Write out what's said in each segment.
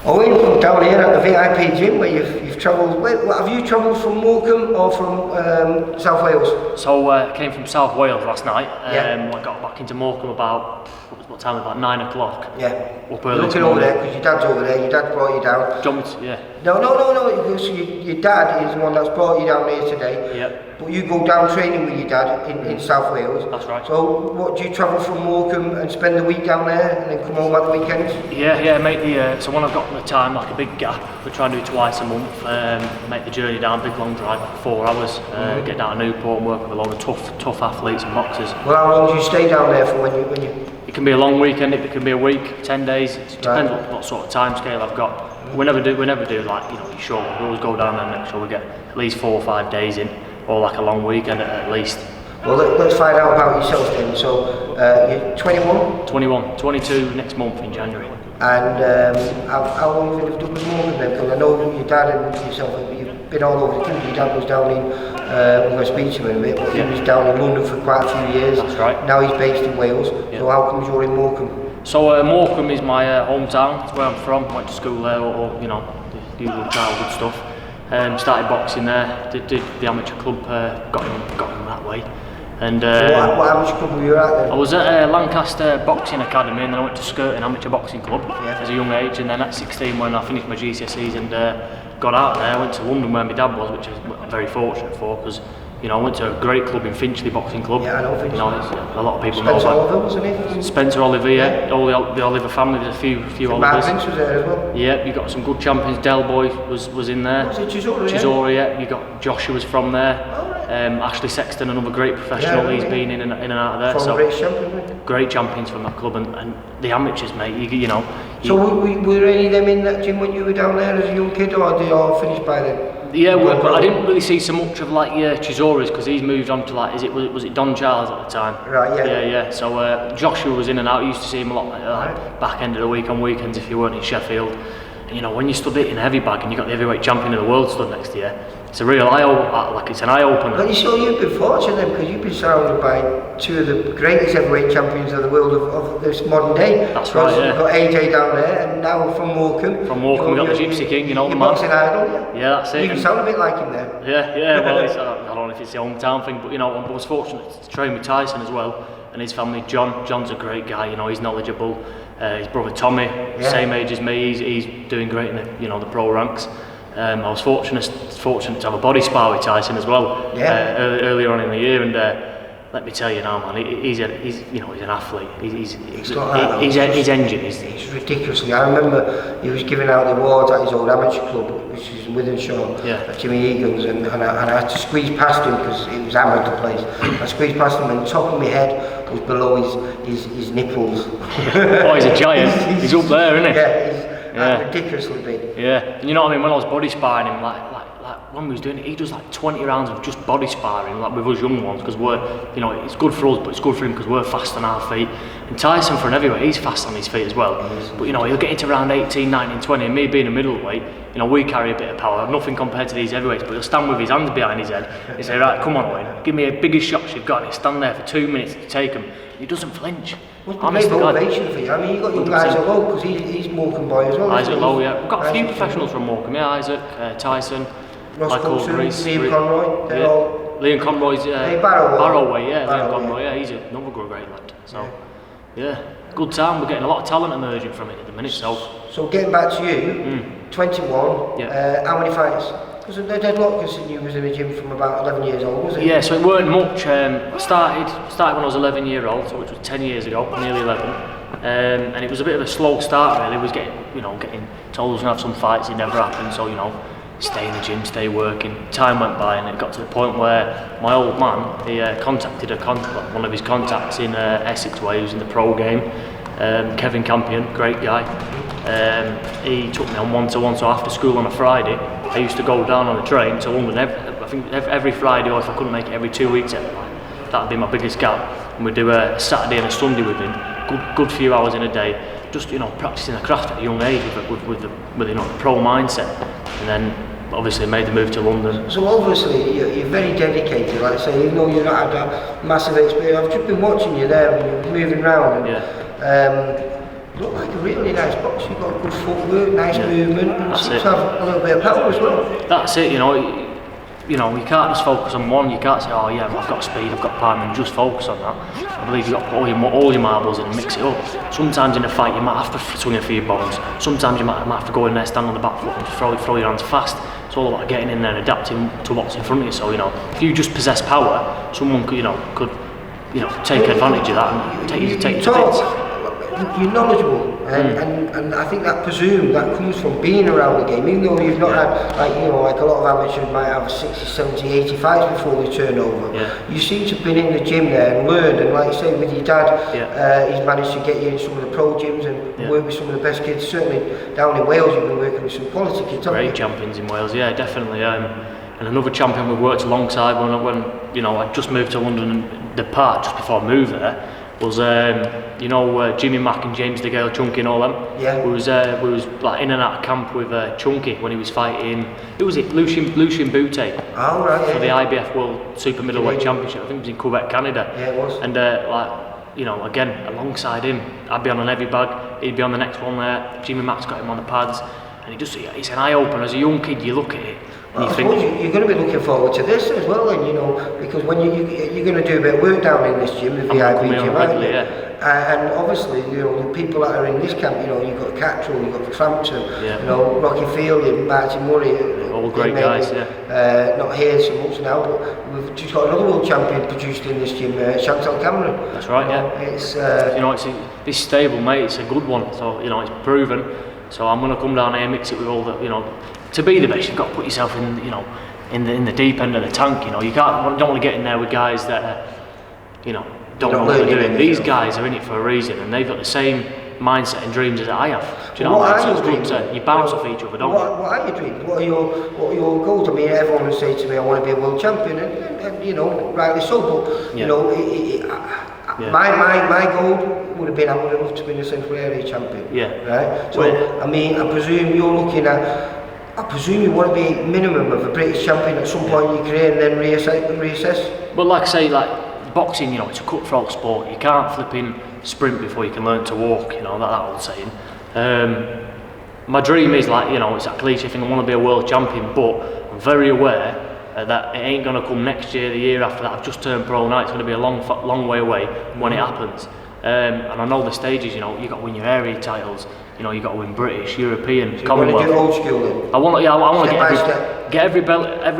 Owen, from down here at the VIP gym where you've travelled. Have you travelled from Morecambe or from South Wales? So I came from South Wales last night. Yeah. I got back into Morecambe about, what time? About 9 o'clock. Yeah. Up early. Looking over there because your dad's over there. Your dad brought you down. Jumped, yeah. No. So your dad is the one that's brought you down here today. Yep. But you go down training with your dad in South Wales. That's right. So what, do you travel from Morecambe and spend the week down there and then come home at the weekends? Yeah, make the so when I've got the time, like a big gap, we try and do it twice a month. Make the journey down, big long drive, 4 hours. Get down to Newport and work with a lot of tough athletes and boxers. Well, how long do you stay down there for when you? It can be a long weekend, it can be a week, 10 days. It depends what sort of time scale I've got. We never do like, you know, short. We always go down there and make sure we get at least 4 or 5 days in, or like a long weekend at least. Well, let's find out about yourself then. So, you're 21? 21, 22 next month in January. And how long have you lived up in Morecambe then? Because I know your dad and yourself, you've been all over the country. Your dad was down in, we're going to speak to him in a bit, but he was down in London for quite a few years. That's right. Now he's based in Wales. Yeah. So how comes you're in Morecambe? So Morecambe is my hometown. It's where I'm from. Went to school there, or you know, the usual childhood stuff. Started boxing there. Did the amateur club. Got him that way. And what amateur club were you at then? I was at Lancaster Boxing Academy, and then I went to Skirting Amateur Boxing Club as a young age. And then at 16, when I finished my GCSEs and got out there, I went to London where my dad was, which I'm very fortunate for, because you know I went to a great club in Finchley Boxing Club. Yeah, I know Finchley. You know, a lot of people Spencer know Oliver, wasn't it? Spencer Oliver, yeah. All the Oliver family. There's a few Olivers. Mark Vince was there as well. Yeah, you got some good champions. Del Boy was in there. Was it Chisora? Chisora, yeah. You got Joshua was from there. Oh, right. Ashley Sexton, another great professional. Yeah, he's been in and out of there. From So great champions. great champions from that club, and the amateurs, mate. You know. So were any of them in that gym when you were down there as a young kid, or did they all finish by then? Yeah, but I didn't really see so much of like Chisora's, because he's moved on to like was it Don Charles at the time? Right, yeah. Yeah. So Joshua was in and out. You used to see him a lot like back end of the week on weekends if you weren't in Sheffield. And you know, when you stood it in a heavy bag and you got the heavyweight champion of the world stood next to you, it's a real it's an eye opener. Well, you've been fortunate then, because you've been surrounded by two of the greatest heavyweight champions of the world of this modern day. That's right, yeah. You've got AJ down there, and now from Morecambe. From Morecambe, we got the Gypsy King, you know, the man. Boxing idol, yeah, that's it. You sound a bit like him there. Yeah. Well, I don't know if it's the hometown thing, but you know, I was fortunate to train with Tyson as well, and his family. John's a great guy. You know, he's knowledgeable. His brother Tommy, same age as me. He's doing great in the pro ranks. I was fortunate to have a body spar with Tyson as well earlier on in the year, and let me tell you now, man, he's an athlete. His engine is. It's ridiculously. I remember he was giving out the awards at his old amateur club, which is in Wythenshawe, at Jimmy Eagles, and I had to squeeze past him because it was amateur place. I squeezed past him, and the top of my head was below his nipples. Oh, he's a giant. He's up there, isn't he? Yeah, he's ridiculously big. Yeah, and you know what I mean, when I was body sparring him, like when we was doing it, he does like 20 rounds of just body sparring, like with us young ones, because it's good for us, but it's good for him because we're fast on our feet. And Tyson, for an heavyweight, he's fast on his feet as well. But you know, he'll get into around 18, 19, 20, and me being a middleweight, you know, we carry a bit of power, nothing compared to these heavyweights, but he'll stand with his hands behind his head and say, right, come on, Owen, give me a biggest shots you've got, and he'll stand there for 2 minutes to take them. He doesn't flinch. Must be great motivation for you. I mean, you've got your Isaac Lowe, because he's Morecambe boy as well. Isaac Lowe, yeah. We've got a few professionals from Morecambe, Isaac, Tyson, Michael Reese, Liam Conroy, they're all... Liam Conroy's Barrowway, Liam Conroy, yeah, he's another great lad. So, yeah, good time. We're getting a lot of talent emerging from it at the minute. So getting back to you, 21, how many fights? Because the deadlock, because you was in the gym from about 11 years old, was it? Yeah, so it weren't much. I started when I was 11 years old, so which was 10 years ago, nearly 11. And it was a bit of a slow start really. Was getting told us to have some fights, it never happened. So stay in the gym, stay working. Time went by, and it got to the point where my old man, he contacted one of his contacts in Essex, where he was in the pro game, Kevin Campion, great guy. He took me on one-to-one, so after school on a Friday, I used to go down on the train to London every Friday, or if I couldn't make it, every 2 weeks. That would be my biggest gap. And we'd do a Saturday and a Sunday with him, good few hours in a day, just practicing the craft at a young age with the pro mindset. And then obviously made the move to London. So obviously you're very dedicated, like I say, even though you've not had that massive experience. I've just been watching you there and you're moving around. And, You look like a really nice boxer. You've got good footwork, nice movement, and That's seems it. to have a little bit of power as well. That's it, you know. You can't just focus on one. You can't say, oh yeah, I've got speed, I've got power, and just focus on that. I believe you've got to put all your marbles in and mix it up. Sometimes in a fight you might have to swing a few bombs. Sometimes you might have to go in there, stand on the back foot and throw your hands fast. It's all about getting in there and adapting to what's in front of you. So, if you just possess power, someone could take advantage of that and take you to bits. You're knowledgeable, and I think that comes from being around the game, even though you've not had, like a lot of amateurs might have 60, 70, 80 fights before they turn over. You seem to have been in the gym there and learned, and like you say with your dad, he's managed to get you in some of the pro gyms and work with some of the best kids. Certainly down in Wales you've been working with some quality kids, haven't you? Great champions in Wales, yeah, definitely. And another champion we've worked alongside when I just moved to London, and the part just before I moved there was Jimmy Mack and James DeGale, Chunky and all them. Yeah. We was like in and out of camp with Chunky when he was fighting. Who was it? Lucien Boutte. Oh right. For the IBF World Super Middleweight Championship. I think it was in Quebec, Canada. Yeah, it was. And again alongside him, I'd be on an heavy bag. He'd be on the next one there. Jimmy Mack's got him on the pads, and it's an eye opener. As a young kid, you look at it. Well, I suppose you're going to be looking forward to this as well, and because when you're going to do a bit of work down in this gym, the VIP gym, aren't you? And obviously, the people that are in this camp, you've got Cattrall, you've got Frampton, Rocky Fielding, Martin Murray, all great guys, not here so much now, but we've just got another world champion produced in this gym, Chantal Cameron. That's right, It's this stable, mate. It's a good one, so it's proven. So I'm going to come down here, mix it with all the, to be the best, you've got to put yourself in, in the deep end of the tank. You don't want to get in there with guys that, don't know what they're doing. These guys are in it for a reason, and they've got the same mindset and dreams as I have. Do you know what I mean? So it's good to, you bounce off each other, don't you? What are your dreams? What are your goals? I mean, everyone will say to me, I want to be a world champion, and rightly so. But my goal would have been, I would have loved to be a Central Area champion. Yeah. Right. So I presume you're looking at. I presume you want to be minimum of a British champion at some point in your career, and then reassess. But like I say, like boxing, it's a cutthroat sport. You can't flip in sprint before you can learn to walk. That old saying. My dream is it's that cliche thing. I want to be a world champion, but I'm very aware that it ain't going to come next year, the year after that. I've just turned pro now. It's going to be a long way away when it happens. And I know the stages. You've got to win your area titles. You've got to win British, European, so Commonwealth. You want to do old school then? I want to get every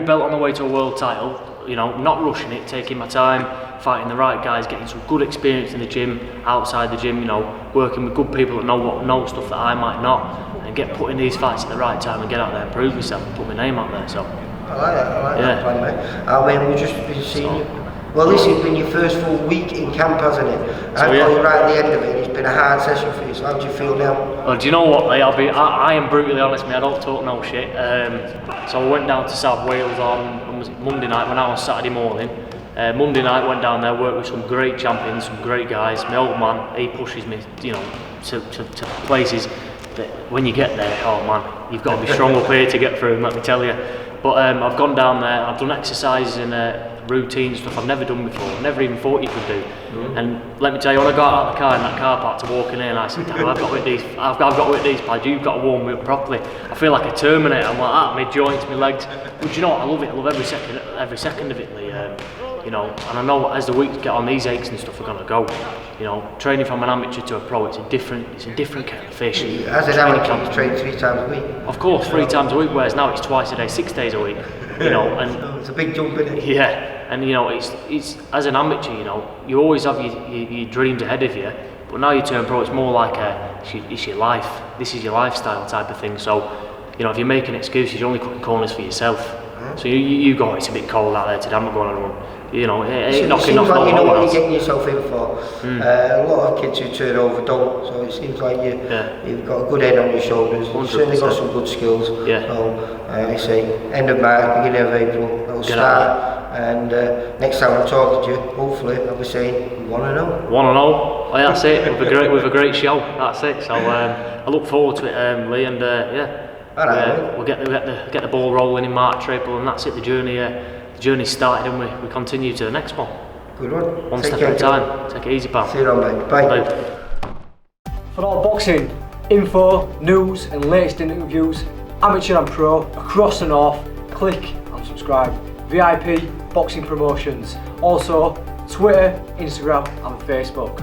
belt on the way to a world title. Not rushing it, taking my time, fighting the right guys, getting some good experience in the gym, outside the gym. Working with good people that know stuff that I might not, and get put in these fights at the right time and get out there and prove myself and put my name out there. So. I like that plan, mate. We've just been seeing you. Well, this has been your first full week in camp, hasn't it? I've got you right at the end of it. It's been a hard session for you, so how do you feel now? Well, do you know what, mate? I am brutally honest, mate. I don't talk no shit. So I went down to South Wales on Monday night, went out on Saturday morning. Monday night, went down there, worked with some great champions, some great guys. My old man, he pushes me, to places that when you get there, oh man, you've got to be strong up here to get through, let me tell you. But I've gone down there, I've done exercises and routines, stuff I've never done before, never even thought you could do. And let me tell you, when I got out of the car in that car park to walk in here, and I said, Dad, I've got with these pads, you've got to warm me up properly. I feel like a Terminator, I'm like that, my joints, my legs. But you know what, I love it, I love every second of it, Lee. And I know as the weeks get on, these aches and stuff are going to go. Training from an amateur to a pro, it's a different kettle of fish. As an amateur, you train 3 times a week. Of course, 3 times a week, whereas now it's twice a day, 6 days a week. And it's a big jump, isn't it? Yeah, and it's as an amateur, you always have your dreams ahead of you. But now you turn pro, it's more like it's your life. This is your lifestyle type of thing. So, if you're making excuses, you're only cutting corners for yourself. So you go, it's a bit cold out there today, I'm not going on a run. It ain't knocking off like no one else. You're getting yourself in for. A lot of kids who turn over don't, so it seems like you've got a good head on your shoulders. You've certainly got some good skills. Yeah. So, I say, end of March, beginning of April, it'll start. And next time I'm talking to you, hopefully, I'll be saying 1-0. 1-0. Oh, that's it. With a great show. That's it. So I look forward to it, Lee, and we'll get the ball rolling in March, April, and that's it. The journey started, and we continue to the next one. Good one. One step at a time. Take it easy, pal. See you around, mate. Bye. For all boxing info, news and latest interviews, amateur and pro, across the north, click and subscribe. VIP Boxing Promotions. Also, Twitter, Instagram and Facebook.